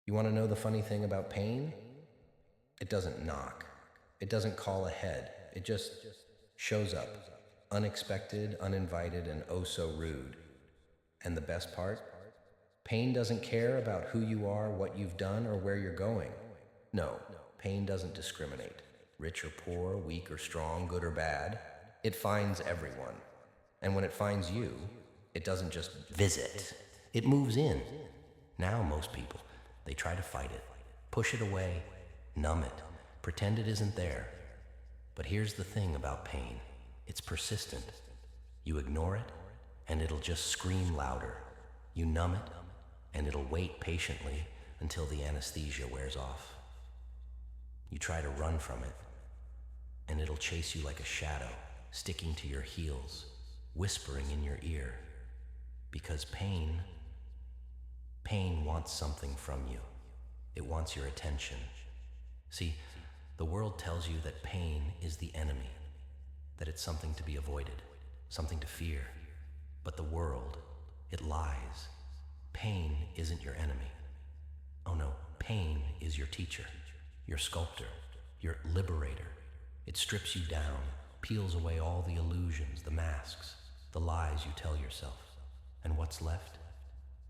You want to know the funny thing about pain? It doesn't knock. It doesn't call ahead. It just shows up. Unexpected, uninvited, and oh so rude. And the best part? Pain doesn't care about who you are, what you've done, or where you're going. No, pain doesn't discriminate. Rich or poor, weak or strong, good or bad. It finds everyone. And when it finds you, it doesn't just visit. It moves in. Now most people, they try to fight it, push it away, numb it, pretend it isn't there. But here's the thing about pain. It's persistent. You ignore it, and it'll just scream louder. You numb it, and it'll wait patiently until the anesthesia wears off. You try to run from it, and it'll chase you like a shadow, sticking to your heels, whispering in your ear. Because pain wants something from you. It wants your attention. See, the world tells you that pain is the enemy, that it's something to be avoided, something to fear. But the world, it lies. Pain isn't your enemy. Oh no, pain is your teacher, your sculptor, your liberator. It strips you down, peels away all the illusions, the masks, the lies you tell yourself. And what's left?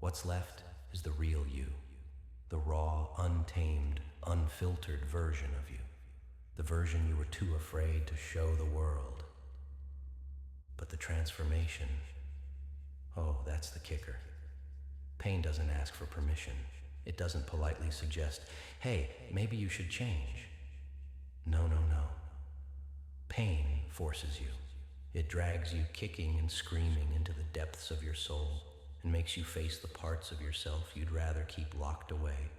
What's left is the real you, the raw, untamed, unfiltered version of you, the version you were too afraid to show the world. But the transformation, oh, that's the kicker. Pain doesn't ask for permission. It doesn't politely suggest, hey, maybe you should change. No. Pain forces you. It drags you kicking and screaming into the depths of your soul and makes you face the parts of yourself you'd rather keep locked away.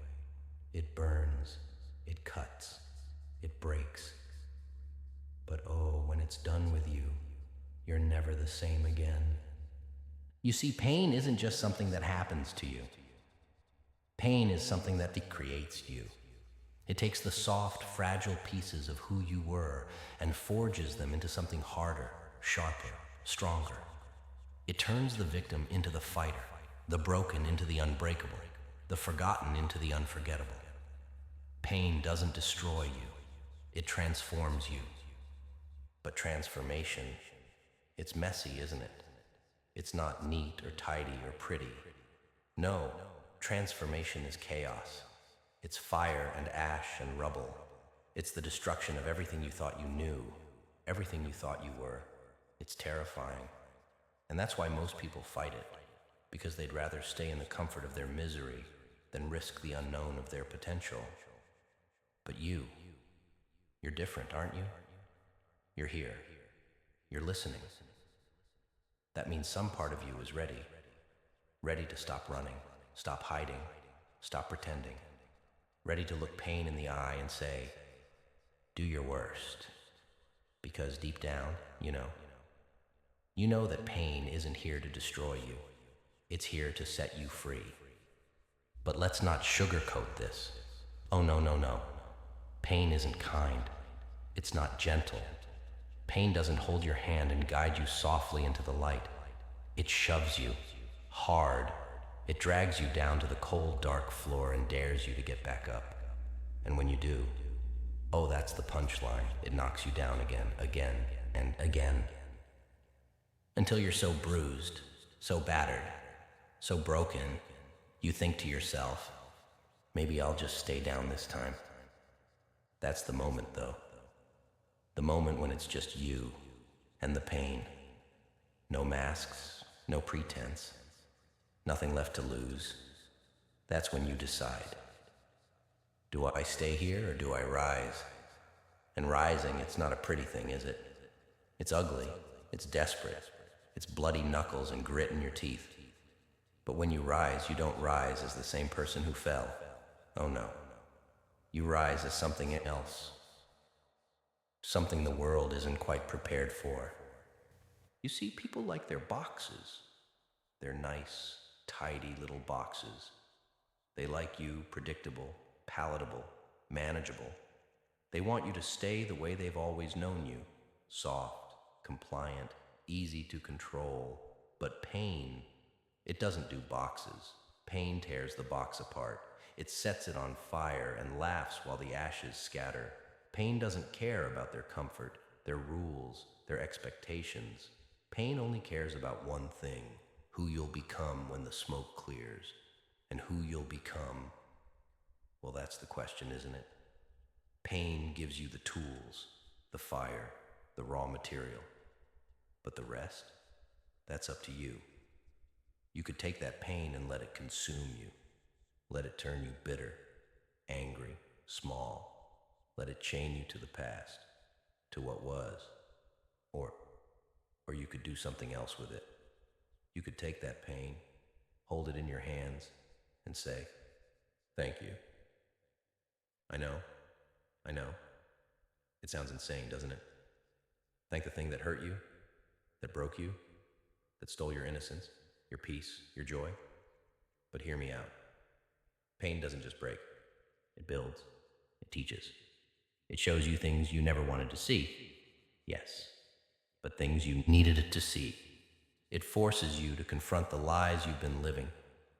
It burns, it cuts, it breaks. But oh, when it's done with you, you're never the same again. You see, pain isn't just something that happens to you. Pain is something that creates you. It takes the soft, fragile pieces of who you were and forges them into something harder, sharper, stronger. It turns the victim into the fighter, the broken into the unbreakable, the forgotten into the unforgettable. Pain doesn't destroy you. It transforms you. But transformation, it's messy, isn't it? It's not neat or tidy or pretty. No, transformation is chaos. It's fire and ash and rubble. It's the destruction of everything you thought you knew, everything you thought you were. It's terrifying. And that's why most people fight it, because they'd rather stay in the comfort of their misery than risk the unknown of their potential. But you're different, aren't you? You're here. You're listening. That means some part of you is ready to stop running, stop hiding, stop pretending, ready to look pain in the eye and say, do your worst. Because deep down, you know that pain isn't here to destroy you. It's here to set you free. But let's not sugarcoat this. Oh, no. Pain isn't kind. It's not gentle. Pain doesn't hold your hand and guide you softly into the light. It shoves you hard. It drags you down to the cold, dark floor and dares you to get back up. And when you do, oh, that's the punchline. It knocks you down again, and again. Until you're so bruised, so battered, so broken, you think to yourself, maybe I'll just stay down this time. That's the moment, though. The moment when it's just you and the pain. No masks, no pretense, nothing left to lose. That's when you decide. Do I stay here or do I rise? And rising, it's not a pretty thing, is it? It's ugly, it's desperate, it's bloody knuckles and grit in your teeth. But when you rise, you don't rise as the same person who fell. Oh no. You rise as something else. Something the world isn't quite prepared for. You see, people like their boxes. They're nice, tidy little boxes. They like you predictable, palatable, manageable. They want you to stay the way they've always known you. Soft, compliant, easy to control. But pain, it doesn't do boxes. Pain tears the box apart. It sets it on fire and laughs while the ashes scatter. Pain doesn't care about their comfort, their rules, their expectations. Pain only cares about one thing: who you'll become when the smoke clears. And who you'll become, well, that's the question, isn't it? Pain gives you the tools, the fire, the raw material. But the rest, that's up to you. You could take that pain and let it consume you. Let it turn you bitter, angry, small. Let it chain you to the past, to what was. Or you could do something else with it. You could take that pain, hold it in your hands, and say, "Thank you." I know. It sounds insane, doesn't it? Thank the thing that hurt you, that broke you, that stole your innocence, your peace, your joy. But hear me out. Pain doesn't just break. It builds. It teaches. It shows you things you never wanted to see. Yes, but things you needed it to see. It forces you to confront the lies you've been living,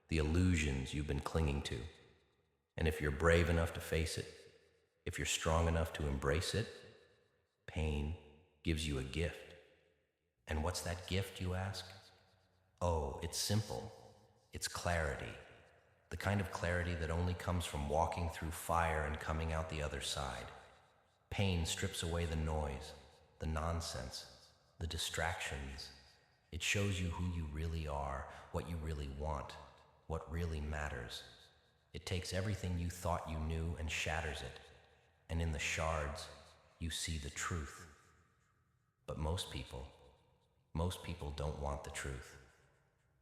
the illusions you've been clinging to. And if you're brave enough to face it, if you're strong enough to embrace it, pain gives you a gift. And what's that gift, you ask? Oh, it's simple. It's clarity. The kind of clarity that only comes from walking through fire and coming out the other side. Pain strips away the noise, the nonsense, the distractions. It shows you who you really are, what you really want, what really matters. It takes everything you thought you knew and shatters it. And in the shards, you see the truth. But most people don't want the truth.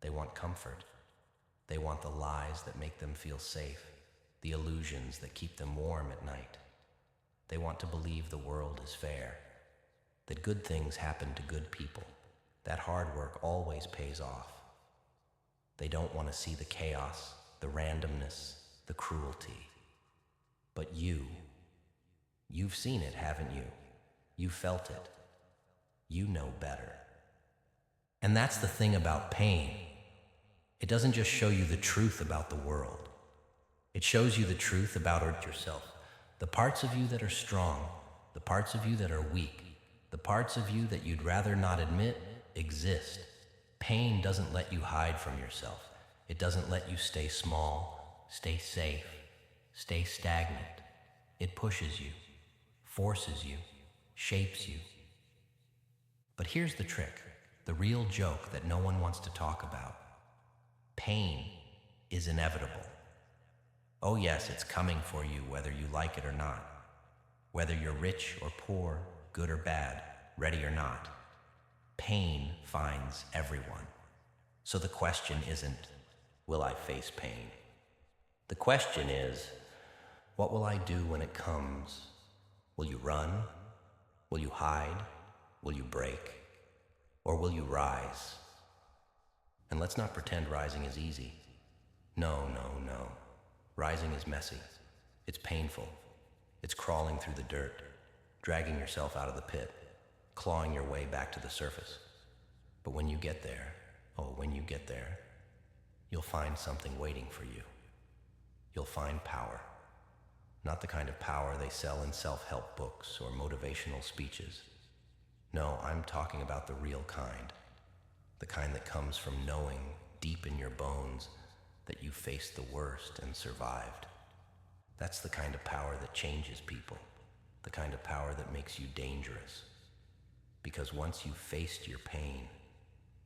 They want comfort. They want the lies that make them feel safe, the illusions that keep them warm at night. They want to believe the world is fair, that good things happen to good people, that hard work always pays off. They don't want to see the chaos, the randomness, the cruelty. But you've seen it, haven't you? You felt it. You know better. And that's the thing about pain. It doesn't just show you the truth about the world. It shows you the truth about yourself. The parts of you that are strong, the parts of you that are weak, the parts of you that you'd rather not admit exist. Pain doesn't let you hide from yourself. It doesn't let you stay small, stay safe, stay stagnant. It pushes you, forces you, shapes you. But here's the trick, the real joke that no one wants to talk about. Pain is inevitable. Oh yes, it's coming for you whether you like it or not. Whether you're rich or poor, good or bad, ready or not. Pain finds everyone. So the question isn't, will I face pain? The question is, what will I do when it comes? Will you run? Will you hide? Will you break? Or will you rise? And let's not pretend rising is easy. No. Rising is messy. It's painful. It's crawling through the dirt, dragging yourself out of the pit, clawing your way back to the surface. But when you get there, you'll find something waiting for you. You'll find power. Not the kind of power they sell in self-help books or motivational speeches. No, I'm talking about the real kind. The kind that comes from knowing deep in your bones that you faced the worst and survived. That's the kind of power that changes people. The kind of power that makes you dangerous. Because once you've faced your pain,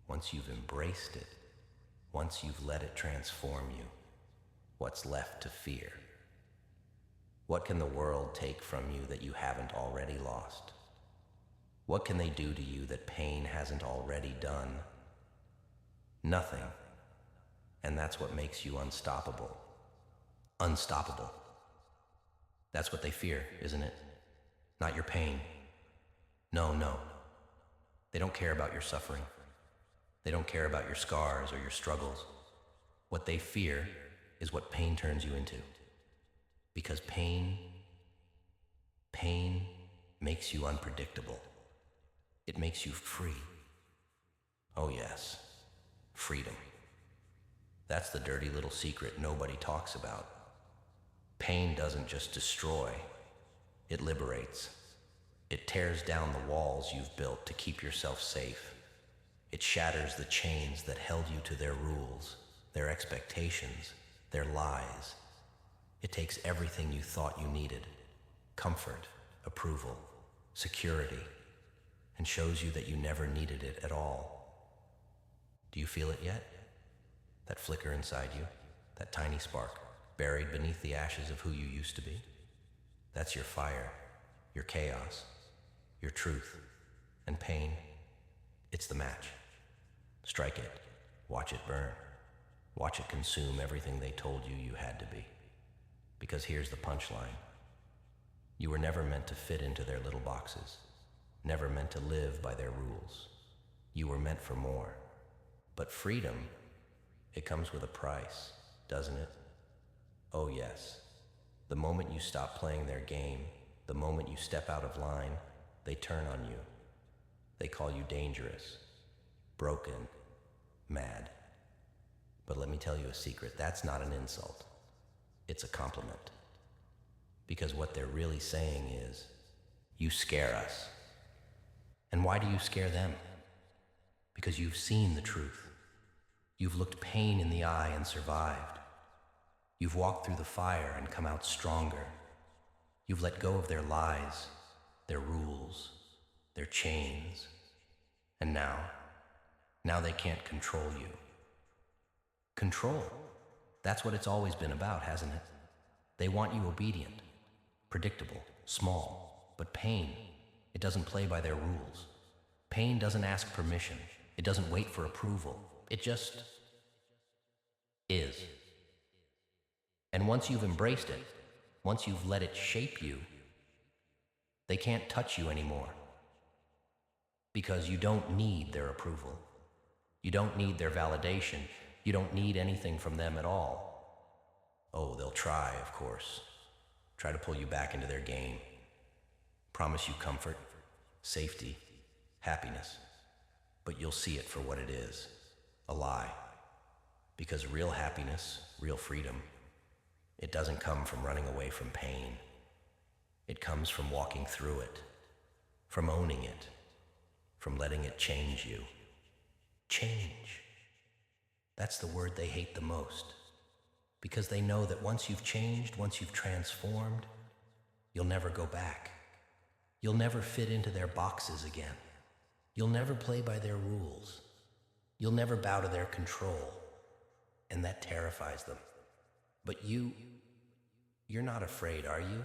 once you've embraced it, once you've let it transform you, what's left to fear? What can the world take from you that you haven't already lost? What can they do to you that pain hasn't already done? Nothing. And that's what makes you unstoppable. Unstoppable. That's what they fear, isn't it? Not your pain. No. They don't care about your suffering. They don't care about your scars or your struggles. What they fear is what pain turns you into. Because pain makes you unpredictable. It makes you free. Oh yes, freedom. That's the dirty little secret nobody talks about. Pain doesn't just destroy, it liberates. It tears down the walls you've built to keep yourself safe. It shatters the chains that held you to their rules, their expectations, their lies. It takes everything you thought you needed, comfort, approval, security, and shows you that you never needed it at all. Do you feel it yet? That flicker inside you, that tiny spark, buried beneath the ashes of who you used to be? That's your fire, your chaos, your truth, and pain. It's the match. Strike it, watch it burn, watch it consume everything they told you you had to be. Because here's the punchline. You were never meant to fit into their little boxes, never meant to live by their rules. You were meant for more. But freedom, it comes with a price, doesn't it? Oh yes. The moment you stop playing their game, the moment you step out of line, they turn on you. They call you dangerous, broken, mad. But let me tell you a secret, that's not an insult. It's a compliment. Because what they're really saying is, you scare us. And why do you scare them? Because you've seen the truth. You've looked pain in the eye and survived. You've walked through the fire and come out stronger. You've let go of their lies, their rules, their chains. And now they can't control you. Control. That's what it's always been about, hasn't it? They want you obedient, predictable, small. But pain, it doesn't play by their rules. Pain doesn't ask permission. It doesn't wait for approval. It just is. And once you've embraced it, once you've let it shape you, they can't touch you anymore. Because you don't need their approval. You don't need their validation. You don't need anything from them at all. Oh, they'll try, of course. Try to pull you back into their game. Promise you comfort, safety, happiness. But you'll see it for what it is, a lie. Because real happiness, real freedom, it doesn't come from running away from pain. It comes from walking through it, from owning it, from letting it change you. Change. That's the word they hate the most. Because they know that once you've changed, once you've transformed, you'll never go back. You'll never fit into their boxes again. You'll never play by their rules. You'll never bow to their control. And that terrifies them. But you're not afraid, are you?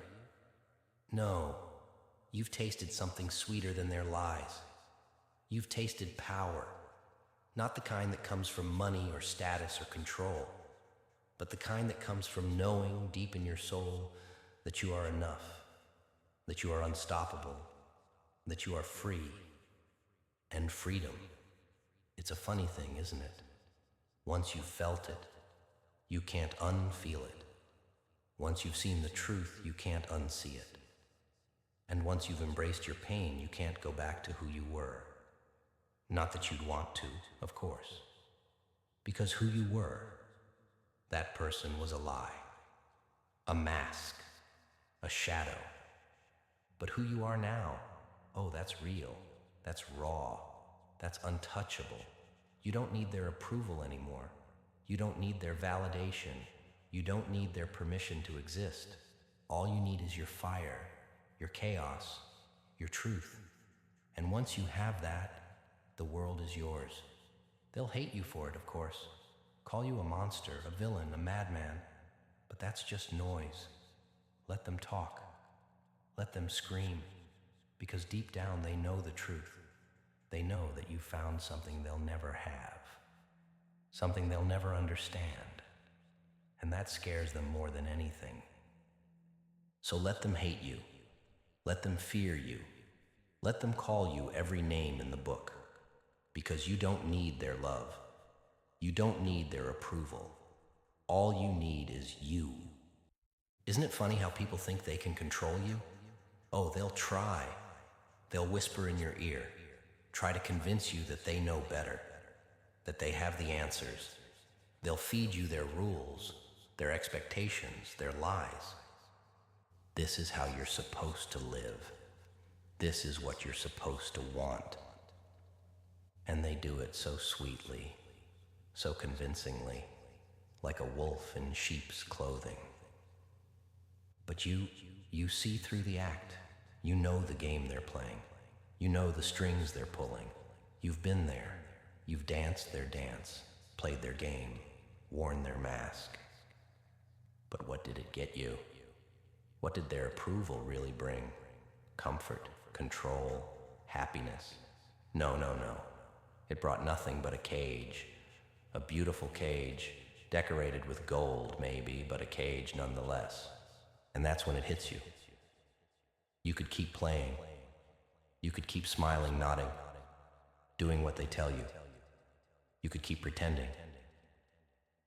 No, you've tasted something sweeter than their lies. You've tasted power, not the kind that comes from money or status or control, but the kind that comes from knowing deep in your soul that you are enough, that you are unstoppable, that you are free. And freedom, it's a funny thing, isn't it? Once you've felt it, you can't unfeel it. Once you've seen the truth, you can't unsee it. And once you've embraced your pain, you can't go back to who you were. Not that you'd want to, of course. Because who you were, that person was a lie, a mask, a shadow. But who you are now, oh, that's real, that's raw, that's untouchable. You don't need their approval anymore. You don't need their validation. You don't need their permission to exist. All you need is your fire, your chaos, your truth. And once you have that, the world is yours. They'll hate you for it, of course. Call you a monster, a villain, a madman. But that's just noise. Let them talk. Let them scream. Because deep down they know the truth. They know that you found something they'll never have. Something they'll never understand. And that scares them more than anything. So let them hate you. Let them fear you. Let them call you every name in the book. Because you don't need their love. You don't need their approval. All you need is you. Isn't it funny how people think they can control you? Oh, they'll try. They'll whisper in your ear. Try to convince you that they know better. That they have the answers. They'll feed you their rules, their expectations, their lies. This is how you're supposed to live. This is what you're supposed to want. And they do it so sweetly, so convincingly, like a wolf in sheep's clothing. But you see through the act. You know the game they're playing. You know the strings they're pulling. You've been there. You've danced their dance, played their game, worn their mask. But what did it get you? What did their approval really bring? Comfort, control, happiness? No. It brought nothing but a cage. A beautiful cage, decorated with gold maybe, but a cage nonetheless. And that's when it hits you. You could keep playing. You could keep smiling, nodding, doing what they tell you. You could keep pretending.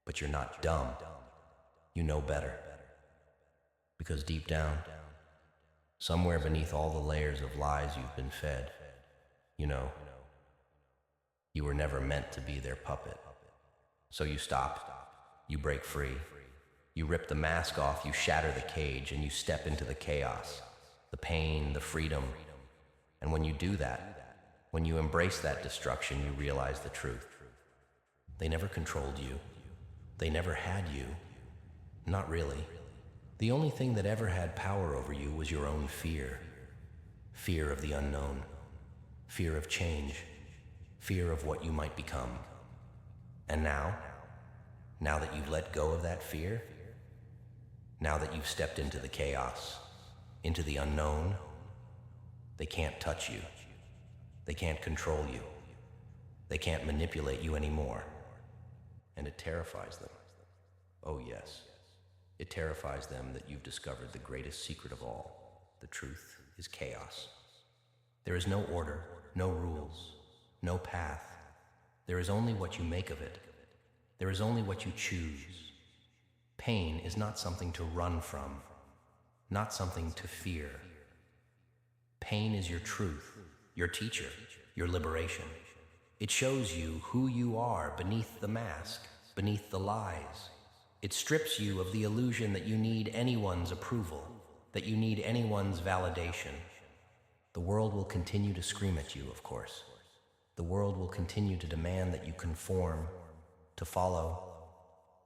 But you're not dumb. You know better. Because deep down, somewhere beneath all the layers of lies you've been fed, you know, you were never meant to be their puppet. So you stop, you break free, you rip the mask off, you shatter the cage, and you step into the chaos, the pain, the freedom. And when you do that, when you embrace that destruction, you realize the truth. They never controlled you. They never had you. Not really. The only thing that ever had power over you was your own fear. Fear of the unknown. Fear of change. Fear of what you might become. And now that you've let go of that fear, now that you've stepped into the chaos, into the unknown, they can't touch you. They can't control you. They can't manipulate you anymore. And it terrifies them. Oh yes, it terrifies them that you've discovered the greatest secret of all. The truth is chaos. There is no order, no rules, no path. There is only what you make of it. There is only what you choose. Pain is not something to run from, not something to fear. Pain is your truth, your teacher, your liberation. It shows you who you are beneath the mask, beneath the lies. It strips you of the illusion that you need anyone's approval, that you need anyone's validation. The world will continue to scream at you, of course. The world will continue to demand that you conform, to follow,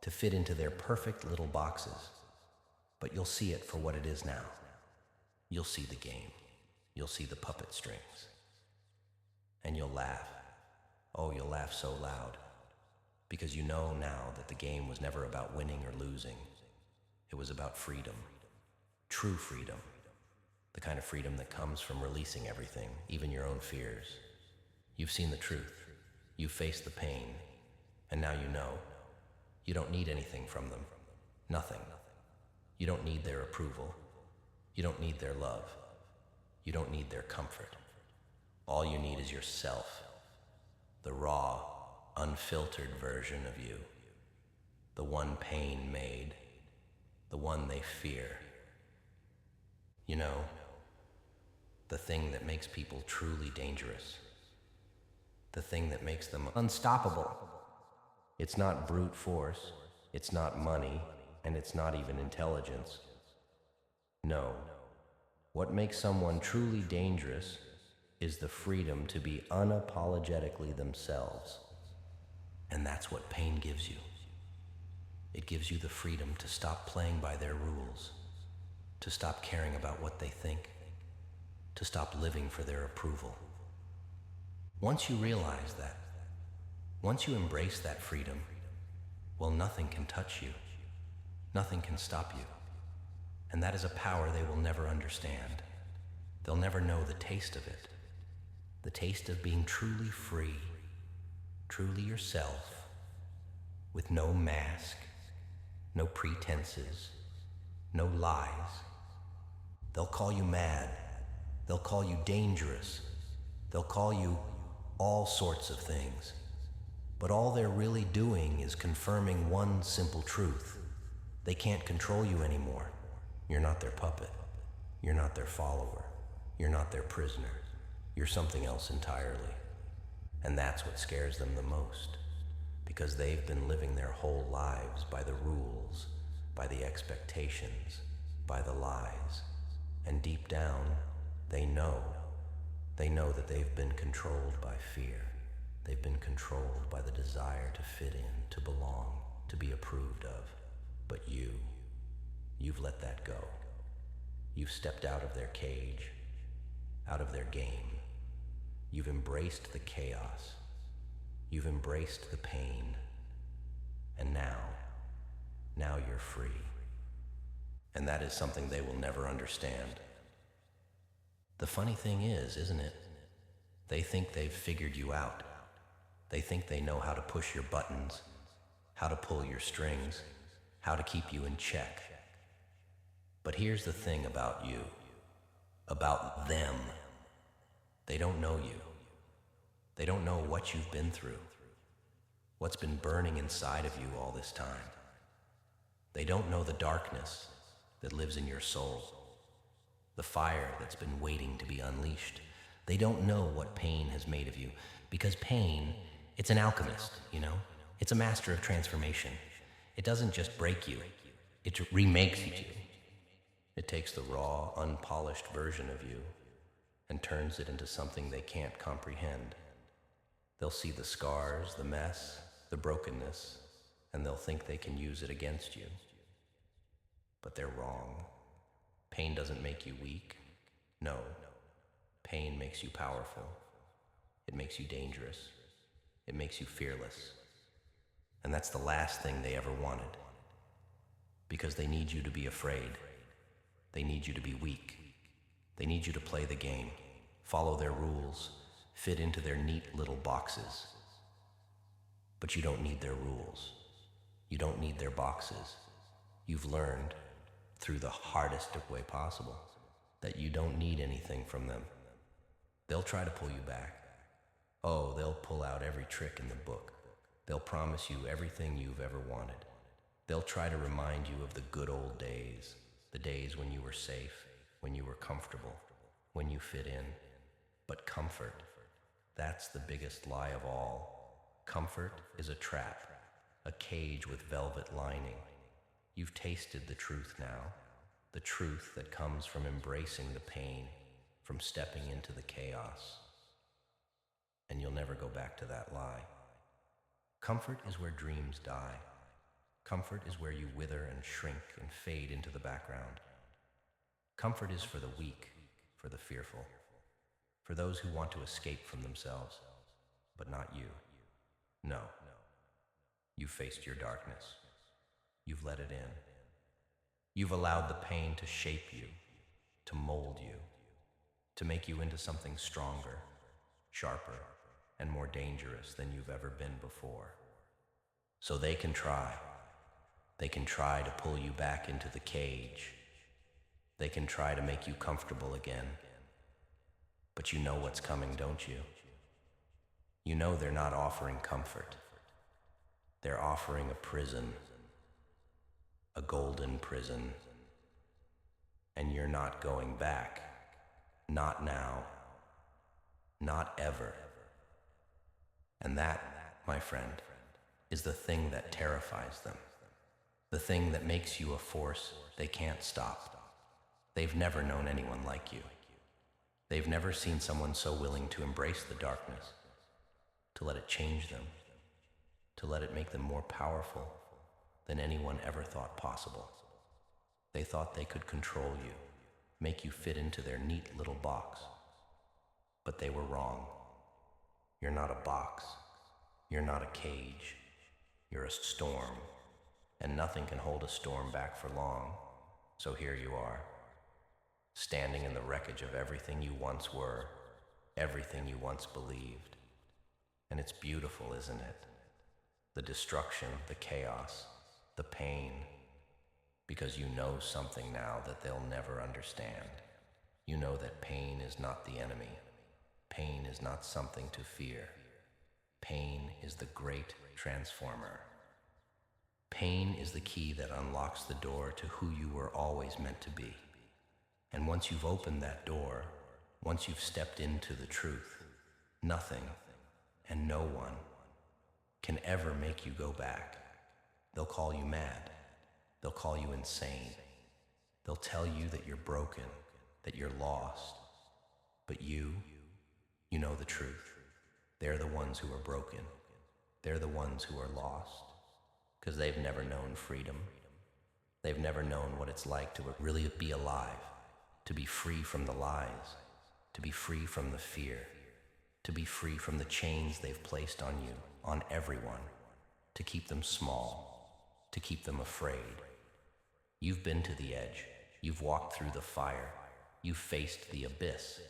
to fit into their perfect little boxes. But you'll see it for what it is now. You'll see the game. You'll see the puppet strings. And you'll laugh. Oh, you'll laugh so loud. Because you know now that the game was never about winning or losing. It was about freedom. True freedom. The kind of freedom that comes from releasing everything, even your own fears. You've seen the truth. You've faced the pain. And now you know. You don't need anything from them. Nothing. You don't need their approval. You don't need their love. You don't need their comfort. All you need is yourself. The raw, unfiltered version of you. The one pain made. The one they fear. You know, the thing that makes people truly dangerous. The thing that makes them unstoppable. It's not brute force, it's not money, and it's not even intelligence. No. What makes someone truly dangerous is the freedom to be unapologetically themselves. And that's what pain gives you. It gives you the freedom to stop playing by their rules, to stop caring about what they think, to stop living for their approval. Once you realize that, once you embrace that freedom, well, nothing can touch you. Nothing can stop you. And that is a power they will never understand. They'll never know the taste of it. The taste of being truly free, truly yourself, with no mask, no pretenses, no lies. They'll call you mad. They'll call you dangerous. They'll call you all sorts of things. But all they're really doing is confirming one simple truth. They can't control you anymore. You're not their puppet. You're not their follower. You're not their prisoner. You're something else entirely. And that's what scares them the most. Because they've been living their whole lives by the rules, by the expectations, by the lies. And deep down, they know that they've been controlled by fear. They've been controlled by the desire to fit in, to belong, to be approved of. But you've let that go. You've stepped out of their cage, out of their game. You've embraced the chaos. You've embraced the pain. And now you're free. And that is something they will never understand. The funny thing is, isn't it? They think they've figured you out. They think they know how to push your buttons, how to pull your strings, how to keep you in check. But here's the thing about you, about them. They don't know you. They don't know what you've been through, what's been burning inside of you all this time. They don't know the darkness that lives in your soul, the fire that's been waiting to be unleashed. They don't know what pain has made of you, because pain, it's an alchemist, you know? It's a master of transformation. It doesn't just break you, it remakes you. It takes the raw, unpolished version of you and turns it into something they can't comprehend. They'll see the scars, the mess, the brokenness, and they'll think they can use it against you. But they're wrong. Pain doesn't make you weak. No. Pain makes you powerful. It makes you dangerous. It makes you fearless. And that's the last thing they ever wanted. Because they need you to be afraid. They need you to be weak. They need you to play the game, follow their rules, fit into their neat little boxes. But you don't need their rules. You don't need their boxes. You've learned, through the hardest way possible, that you don't need anything from them. They'll try to pull you back. Oh, they'll pull out every trick in the book. They'll promise you everything you've ever wanted. They'll try to remind you of the good old days, the days when you were safe, when you were comfortable, when you fit in. But comfort, that's the biggest lie of all. Comfort is a trap, a cage with velvet lining. You've tasted the truth now, the truth that comes from embracing the pain, from stepping into the chaos. And you'll never go back to that lie. Comfort is where dreams die. Comfort is where you wither and shrink and fade into the background. Comfort is for the weak, for the fearful, for those who want to escape from themselves, but not you. No. You've faced your darkness. You've let it in. You've allowed the pain to shape you, to mold you, to make you into something stronger, sharper, and more dangerous than you've ever been before. So they can try. They can try to pull you back into the cage. They can try to make you comfortable again. But you know what's coming, don't you? You know they're not offering comfort. They're offering a prison, a golden prison. And you're not going back. Not now. Not ever. And that, my friend, is the thing that terrifies them. The thing that makes you a force they can't stop. They've never known anyone like you. They've never seen someone so willing to embrace the darkness, to let it change them, to let it make them more powerful than anyone ever thought possible. They thought they could control you, make you fit into their neat little box. But they were wrong. You're not a box. You're not a cage. You're a storm. And nothing can hold a storm back for long. So here you are, standing in the wreckage of everything you once were, everything you once believed. And it's beautiful, isn't it? The destruction, the chaos, the pain, because you know something now that they'll never understand. You know that pain is not the enemy. Pain is not something to fear. Pain is the great transformer. Pain is the key that unlocks the door to who you were always meant to be. And once you've opened that door, once you've stepped into the truth, nothing and no one can ever make you go back. They'll call you mad. They'll call you insane. They'll tell you that you're broken, that you're lost. But you know the truth. They're the ones who are broken. They're the ones who are lost, because they've never known freedom. They've never known what it's like to really be alive, to be free from the lies, to be free from the fear, to be free from the chains they've placed on you, on everyone, to keep them small, to keep them afraid. You've been to the edge. You've walked through the fire. You've faced the abyss.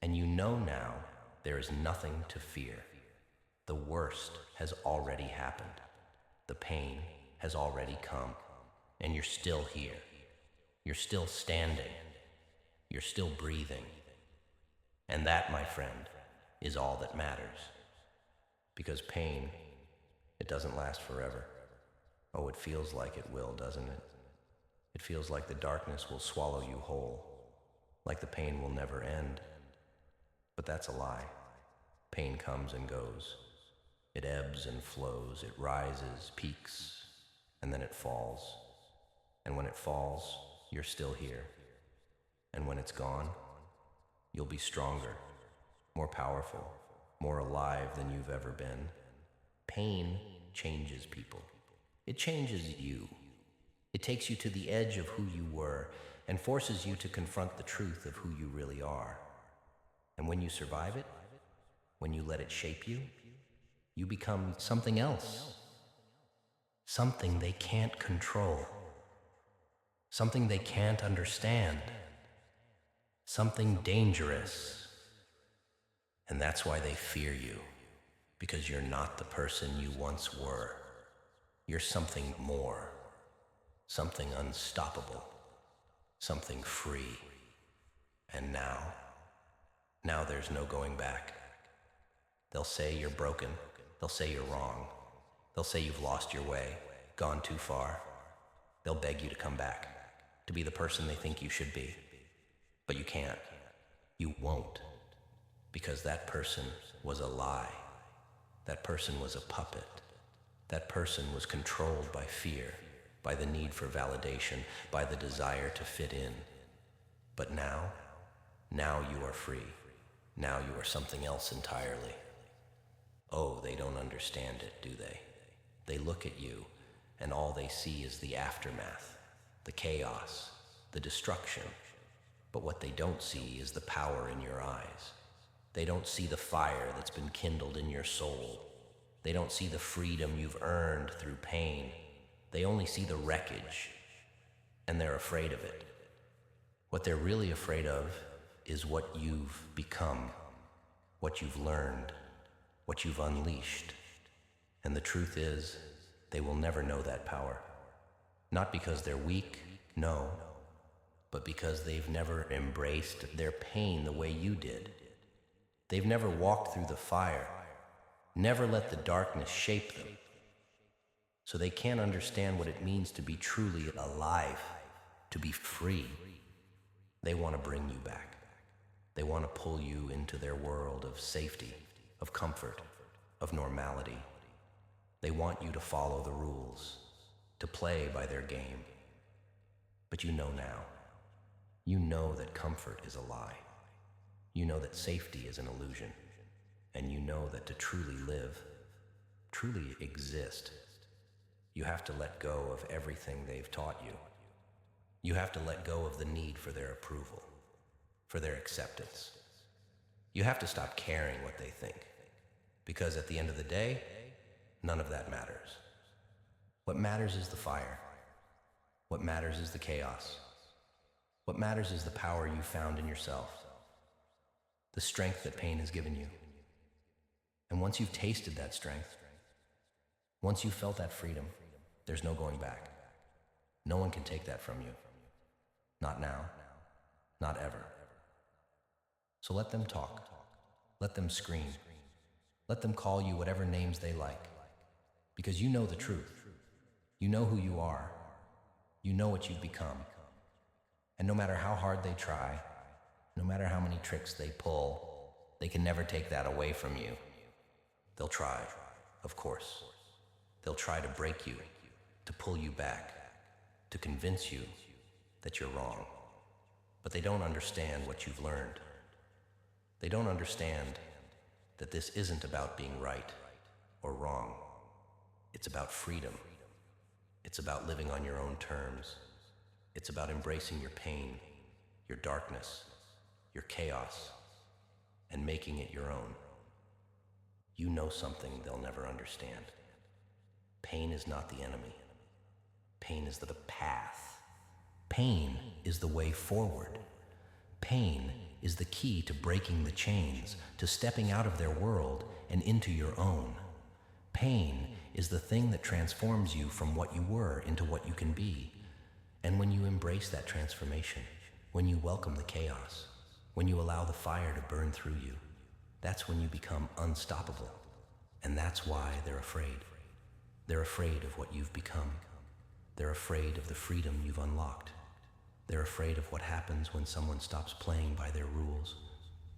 And you know now there is nothing to fear. The worst has already happened. The pain has already come. And you're still here. You're still standing. You're still breathing. And that, my friend, is all that matters. Because pain, it doesn't last forever. Oh, it feels like it will, doesn't it? It feels like the darkness will swallow you whole, like the pain will never end. But that's a lie. Pain comes and goes. It ebbs and flows. It rises, peaks, and then it falls. And when it falls, you're still here. And when it's gone, you'll be stronger, more powerful, more alive than you've ever been. Pain changes people. It changes you. It takes you to the edge of who you were and forces you to confront the truth of who you really are. And when you survive it, when you let it shape you, you become something else. Something they can't control. Something they can't understand. Something dangerous. And that's why they fear you, because you're not the person you once were. You're something more, something unstoppable, something free. And now there's no going back. They'll say you're broken. They'll say you're wrong. They'll say you've lost your way, gone too far. They'll beg you to come back, to be the person they think you should be. But you can't. You won't. Because that person was a lie. That person was a puppet. That person was controlled by fear, by the need for validation, by the desire to fit in. But now you are free. Now you are something else entirely. Oh, they don't understand it, do they? They look at you, and all they see is the aftermath, the chaos, the destruction. But what they don't see is the power in your eyes. They don't see the fire that's been kindled in your soul. They don't see the freedom you've earned through pain. They only see the wreckage, and they're afraid of it. What they're really afraid of is what you've become, what you've learned, what you've unleashed. And the truth is, they will never know that power. Not because they're weak, no, but because they've never embraced their pain the way you did. They've never walked through the fire, never let the darkness shape them. So they can't understand what it means to be truly alive, to be free. They want to bring you back. They want to pull you into their world of safety, of comfort, of normality. They want you to follow the rules, to play by their game. But you know now. You know that comfort is a lie. You know that safety is an illusion. And you know that to truly live, truly exist, you have to let go of everything they've taught you. You have to let go of the need for their approval, for their acceptance. You have to stop caring what they think, because at the end of the day, none of that matters. What matters is the fire. What matters is the chaos. What matters is the power you found in yourself, the strength that pain has given you. And once you've tasted that strength, once you've felt that freedom, there's no going back. No one can take that from you. Not now, not ever. So let them talk. Let them scream. Let them call you whatever names they like. Because you know the truth. You know who you are. You know what you've become. And no matter how hard they try, no matter how many tricks they pull, they can never take that away from you. They'll try, of course. They'll try to break you, to pull you back, to convince you that you're wrong. But they don't understand what you've learned. They don't understand that this isn't about being right or wrong. It's about freedom. It's about living on your own terms. It's about embracing your pain, your darkness, your chaos, and making it your own. You know something they'll never understand. Pain is not the enemy. Pain is the path. Pain is the way forward. Pain is the key to breaking the chains, to stepping out of their world and into your own. Pain is the thing that transforms you from what you were into what you can be. And when you embrace that transformation, when you welcome the chaos, when you allow the fire to burn through you, that's when you become unstoppable. And that's why they're afraid. They're afraid of what you've become. They're afraid of the freedom you've unlocked. They're afraid of what happens when someone stops playing by their rules,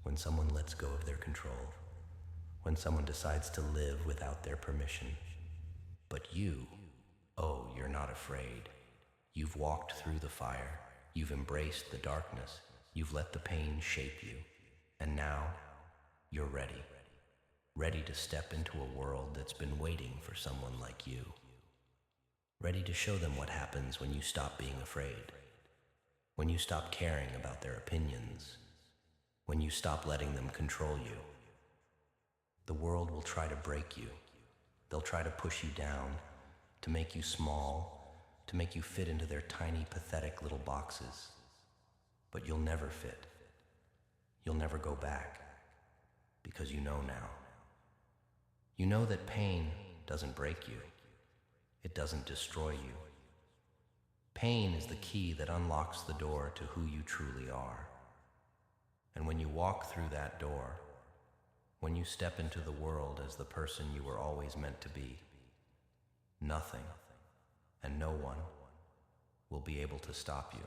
when someone lets go of their control, when someone decides to live without their permission. But you, oh, you're not afraid. You've walked through the fire. You've embraced the darkness. You've let the pain shape you. And now, you're ready. Ready to step into a world that's been waiting for someone like you. Ready to show them what happens when you stop being afraid. When you stop caring about their opinions. When you stop letting them control you. The world will try to break you. They'll try to push you down, to make you small, to make you fit into their tiny, pathetic little boxes. But you'll never fit. You'll never go back, because you know now. You know that pain doesn't break you. It doesn't destroy you. Pain is the key that unlocks the door to who you truly are. And when you walk through that door, when you step into the world as the person you were always meant to be, nothing and no one will be able to stop you.